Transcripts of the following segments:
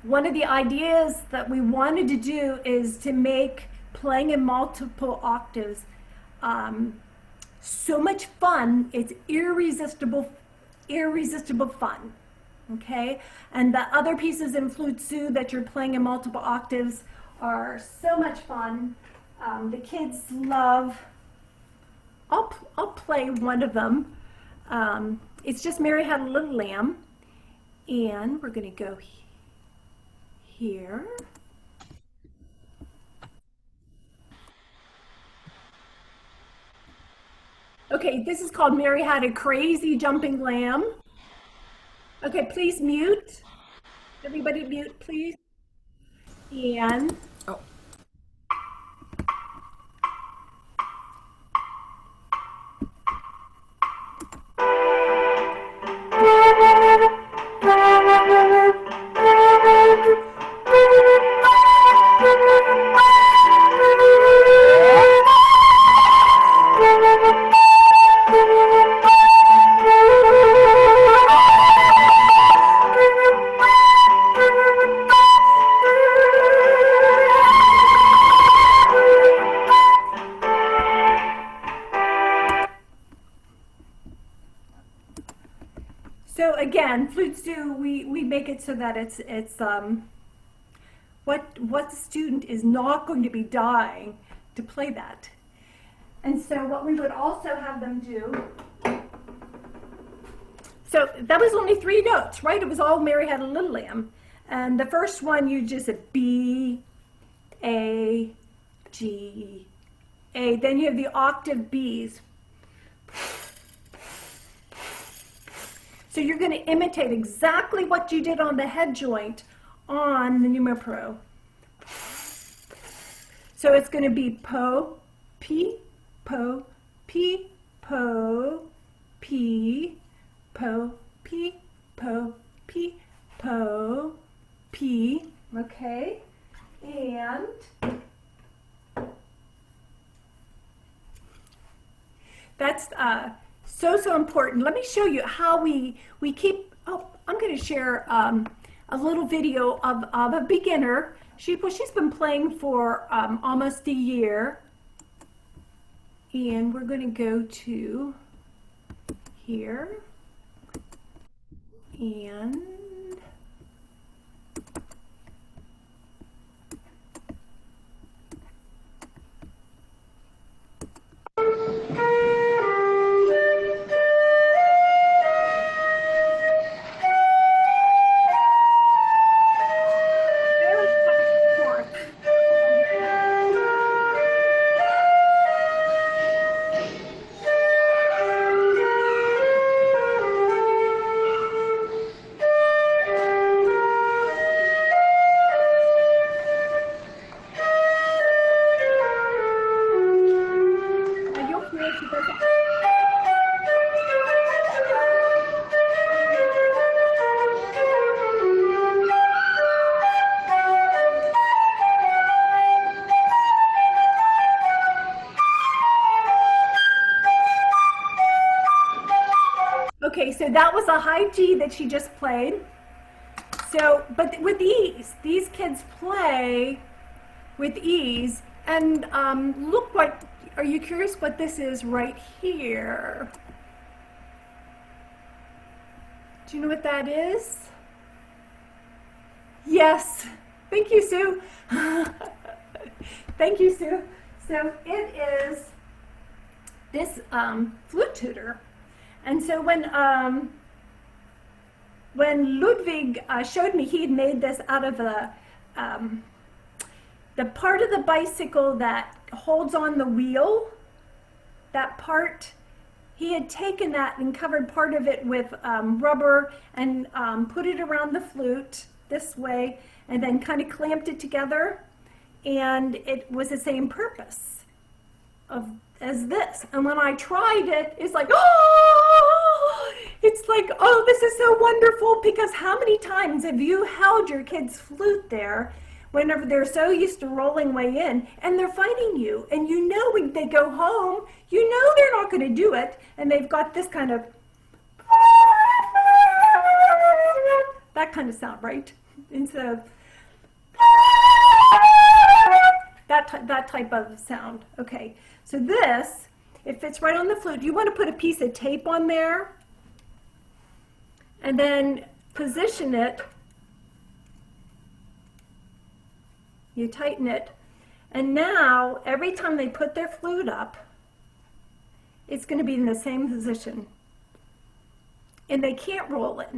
one of the ideas that we wanted to do is to make playing in multiple octaves so much fun. It's irresistible fun. Okay, and the other pieces in Flute Zoo that you're playing in multiple octaves are so much fun. The kids love. I'll play one of them. It's just Mary Had a Little Lamb, and we're going to go here. Okay, this is called Mary Had a Crazy Jumping Lamb. Okay, please mute. Everybody mute, please. And oh. so again, Flute Zoo, we make it so that it's what student is not going to be dying to play that. And so what we would also have them do, so that was only 3 notes, right? It was all Mary Had a Little Lamb. And the first one, you just said B, A, G, A. Then you have the octave Bs. So you're going to imitate exactly what you did on the head joint on the Numa Pro. So it's going to be po, P, po, P, po, P, po, P, po, P, po, P. Okay, and that's so important. Let me show you how we keep. Oh, I'm going to share a little video of a beginner. She's been playing for almost a year, and we're going to go to here and okay, so that was a high G that she just played. So, but with ease, these kids play with ease. And look what, are you curious what this is right here? Do you know what that is? Yes, thank you, Sue. Thank you, Sue. So it is this flute tutor. And so when Ludwig showed me, he had made this out of the part of the bicycle that holds on the wheel, that part, he had taken that and covered part of it with rubber and put it around the flute this way and then kind of clamped it together, and it was the same purpose as this. And when I tried it, it's like, oh, it's like, oh, this is so wonderful, because how many times have you held your kid's flute there whenever they're so used to rolling way in and they're fighting you, and you know when they go home, you know they're not going to do it, and they've got this kind of, that kind of sound, right? instead of that type of sound. Okay, so this, it fits right on the flute. You want to put a piece of tape on there and then position it. You tighten it, and now every time they put their flute up, it's going to be in the same position, and they can't roll it.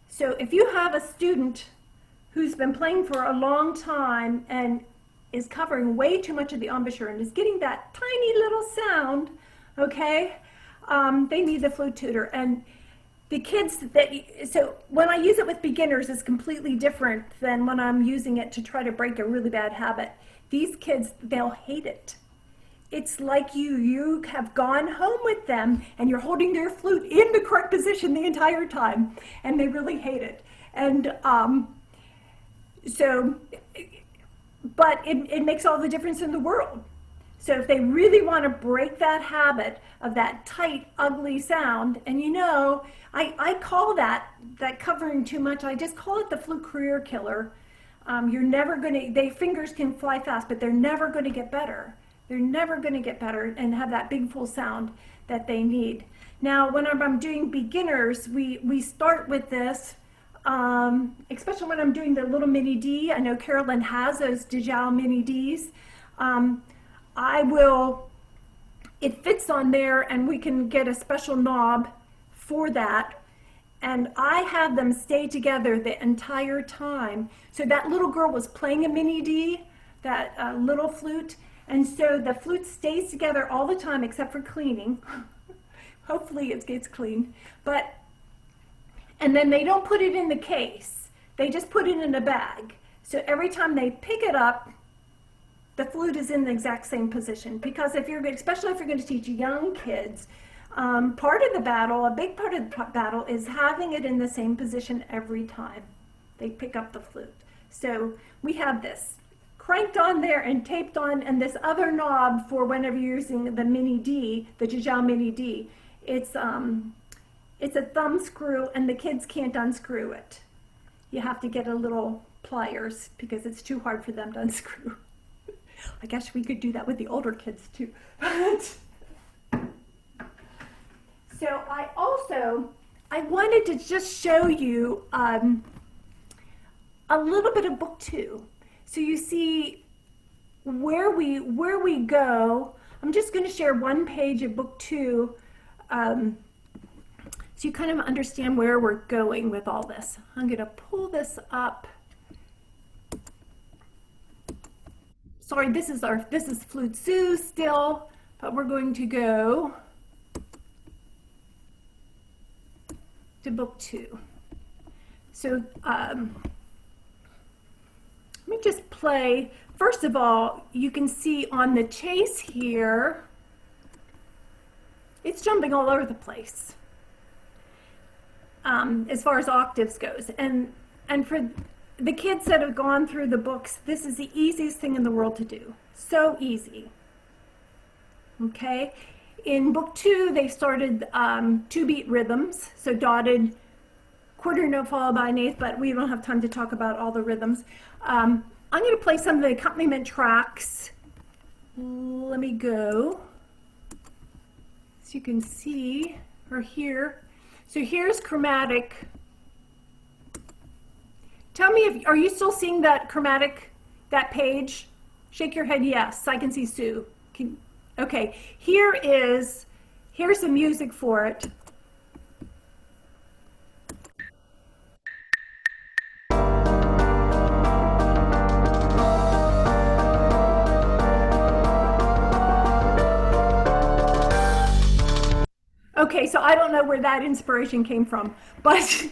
So if you have a student who's been playing for a long time and is covering way too much of the embouchure and is getting that tiny little sound, okay, they need the flute tutor. And the kids so when I use it with beginners, it's completely different than when I'm using it to try to break a really bad habit. These kids, they'll hate it. It's like you have gone home with them and you're holding their flute in the correct position the entire time, and they really hate it. And but it makes all the difference in the world. So if they really want to break that habit of that tight, ugly sound, and I call that covering too much, I just call it the flute career killer. You're never their fingers can fly fast, but they're never going to get better. They're never going to get better and have that big full sound that they need. Now, when I'm doing beginners, we start with this, especially when I'm doing the little mini D. I know Carolyn has those DeJow mini Ds. It fits on there, and we can get a special knob for that. And I have them stay together the entire time. So that little girl was playing a mini D, that little flute. And so the flute stays together all the time except for cleaning. Hopefully it gets clean. And then they don't put it in the case. They just put it in a bag. So every time they pick it up, the flute is in the exact same position. Because especially if you're going to teach young kids, part of the battle, a big part of the battle is having it in the same position every time they pick up the flute. So we have this cranked on there and taped on, and this other knob for whenever you're using the mini D, the DeJow mini D. It's a thumb screw, and the kids can't unscrew it. You have to get a little pliers because it's too hard for them to unscrew. I guess we could do that with the older kids too. So I wanted to just show you a little bit of book 2. So you see where we go. I'm just going to share one page of book 2, so you kind of understand where we're going with all this. I'm going to pull this up. Sorry, this is Flute Zoo still, but we're going to go to book 2. So let me just play. First of all, you can see on the chase here, it's jumping all over the place as far as octaves goes. And for the kids that have gone through the books, this is the easiest thing in the world to do. So easy. Okay? In book 2, they started 2-beat rhythms, so dotted, quarter note followed by an eighth, but we don't have time to talk about all the rhythms. I'm going to play some of the accompaniment tracks. Let me go. So you can see or hear. So here's chromatic. Tell me are you still seeing that chromatic, that page? Shake your head yes. I can see Sue. Okay, here's the music for it. Okay, so I don't know where that inspiration came from, but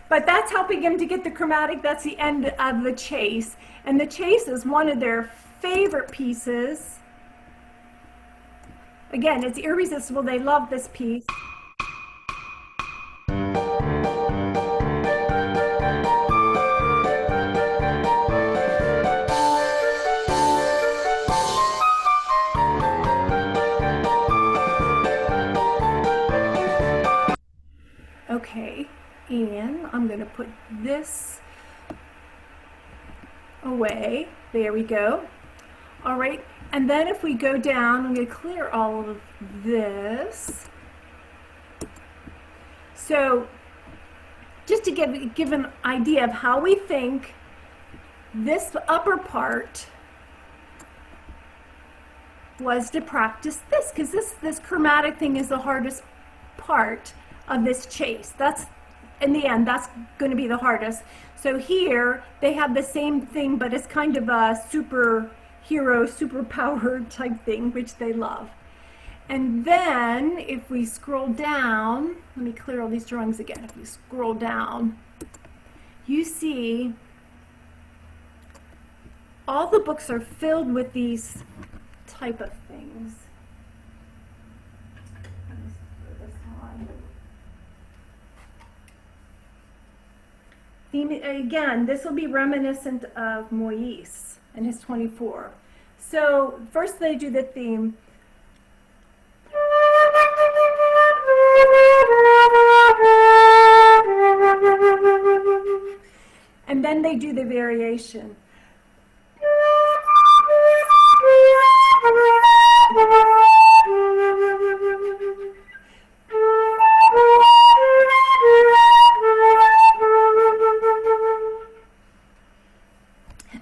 but that's helping him to get the chromatic. That's the end of the chase, and the chase is one of their favorite pieces. Again, it's irresistible. They love this piece. Okay, And I'm going to put this away. There we go. All right, and then if we go down, I'm going to clear all of this. So just to give an idea of how we think, this upper part was to practice this, because this chromatic thing is the hardest part of this chase. That's, in the end, that's going to be the hardest. So here they have the same thing, but it's kind of a superhero, superpower type thing, which they love. And then if we scroll down, let me clear all these drawings again. If we scroll down, you see all the books are filled with these type of things. Let me put this on. Again, this will be reminiscent of Moïse and his 24. So first they do the theme. And then they do the variation.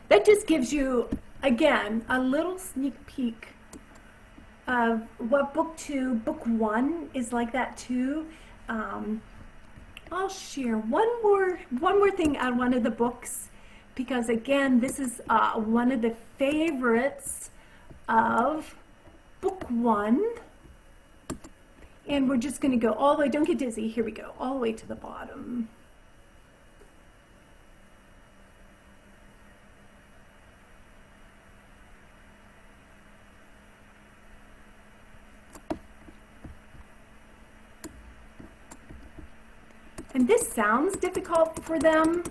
That just gives you, again, a little sneak peek of what book 1 is like that too. I'll share one more thing on one of the books, because again, this is one of the favorites of book 1. And we're just going to go all the way, don't get dizzy, here we go, all the way to the bottom. And this sounds difficult for them.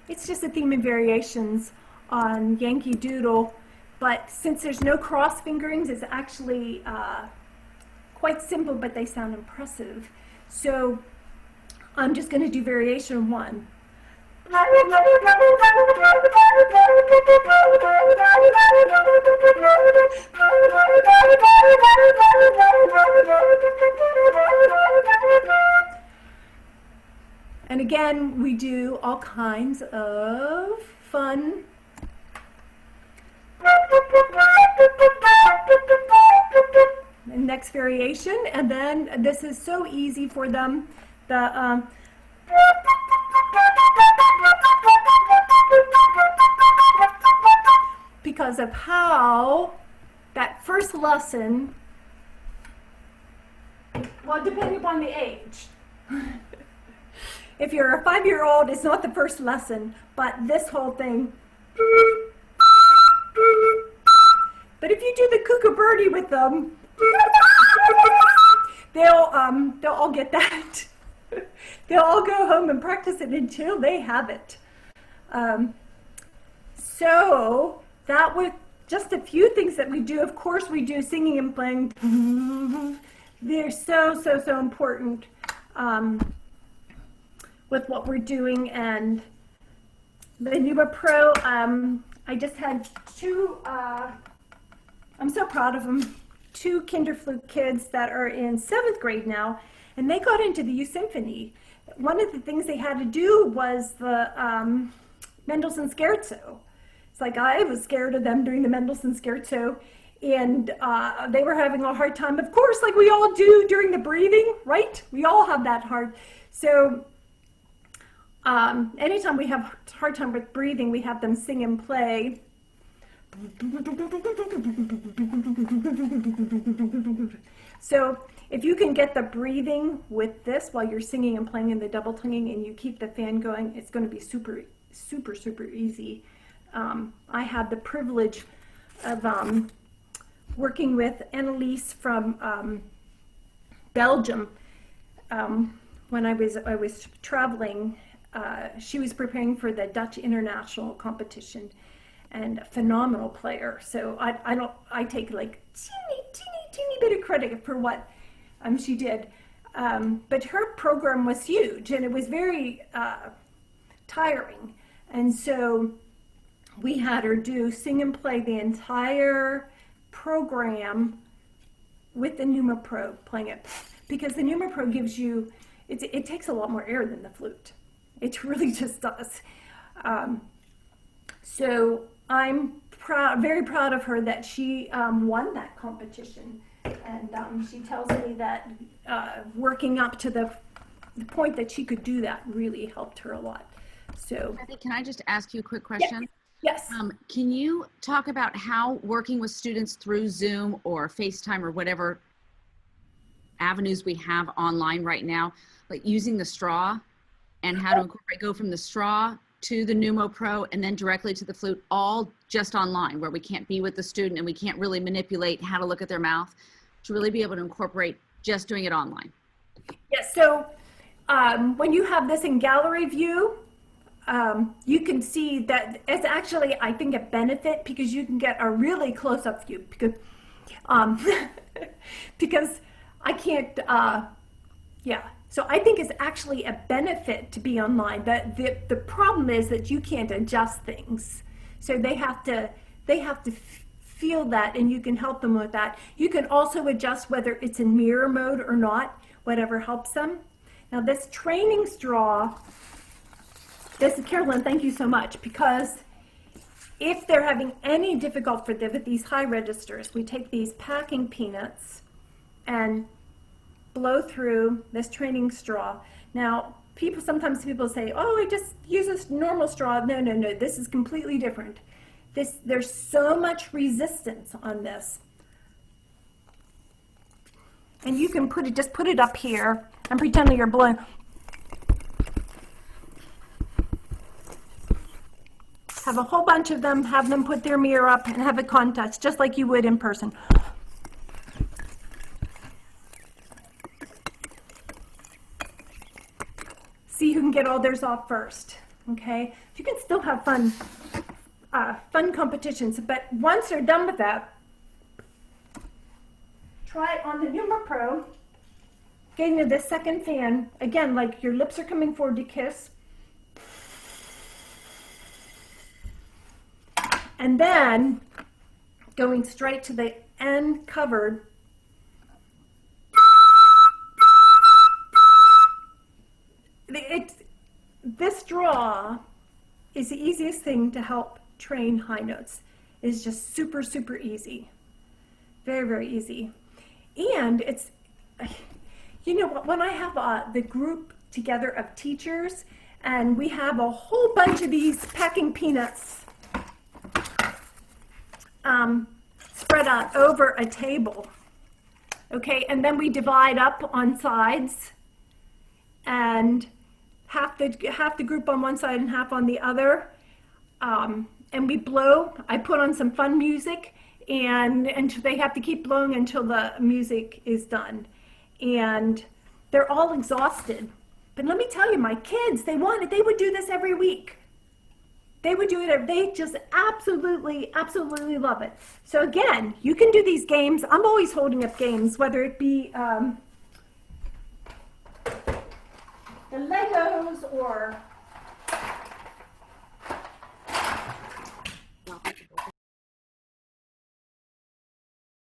It's just a theme and variations on Yankee Doodle, but since there's no cross fingerings, it's actually quite simple, but they sound impressive. So I'm just going to do variation 1. And again, we do all kinds of fun. The next variation, and then this is so easy for them. The because of how that first lesson, well, depending upon the age. If you're a 5-year-old, it's not the first lesson, but this whole thing. But if you do the kookaburra with them, they'll all get that. They'll all go home and practice it until they have it. So that was just a few things that we do. Of course, we do singing and playing. They're so important. With what we're doing. And the Nuba Pro, I just had 2, I'm so proud of them, 2 Kinderflute kids that are in 7th grade now, and they got into the youth symphony. One of the things they had to do was the Mendelssohn Scherzo. It's like I was scared of them doing the Mendelssohn Scherzo, and they were having a hard time, of course, like we all do during the breathing, right? We all have that hard. So anytime we have a hard time with breathing, we have them sing and play. So if you can get the breathing with this while you're singing and playing in the double tonguing, and you keep the fan going, it's going to be super easy. I had the privilege of working with Anneliese from Belgium when I was traveling. She was preparing for the Dutch international competition, and a phenomenal player. So I take like teeny bit of credit for what she did. But her program was huge, and it was very tiring. And so we had her sing and play the entire program with the Numa Pro, playing it, because the Numa Pro gives you, it takes a lot more air than the flute. It really just does. So I'm very proud of her that she won that competition. And she tells me that working up to the point that she could do that really helped her a lot. So, Kathy, can I just ask you a quick question? Yes. Can you talk about how working with students through Zoom or FaceTime or whatever avenues we have online right now, like using the straw and how to go from the straw to the Numo Pro and then directly to the flute, all just online, where we can't be with the student and we can't really manipulate how to look at their mouth, to really be able to incorporate just doing it online? Yes, so when you have this in gallery view, you can see that it's actually, I think, a benefit, because you can get a really close-up view, because because I can't, so I think it's actually a benefit to be online. The problem is that you can't adjust things, so they have to feel that, and you can help them with that. You can also adjust whether it's in mirror mode or not, whatever helps them. Now this training straw, this is Carolyn, thank you so much, because if they're having any difficulty with these high registers, we take these packing peanuts and blow through this training straw. Now, sometimes people say, oh, I just use this normal straw. No, this is completely different. There's so much resistance on this. And you can just put it up here and pretend that you're blowing. Have a whole bunch of them, have them put their mirror up and have a contest, just like you would in person. See who can get all theirs off first, okay? You can still have fun competitions, but once they're done with that, try it on the Numa Pro, getting to the second fan, again, like your lips are coming forward to kiss, and then going straight to the end covered. This draw is the easiest thing to help train high notes. It's just super, super easy. Very, very easy. And it's, you know, when I have the group together of teachers and we have a whole bunch of these packing peanuts spread out over a table, okay, and then we divide up on sides, and half the group on one side and half on the other, and we blow. I put on some fun music, and they have to keep blowing until the music is done, and they're all exhausted. But let me tell you, my kids, they would do this every week. They would do it. They just absolutely, absolutely love it. So again, you can do these games. I'm always holding up games, whether it be the Legos or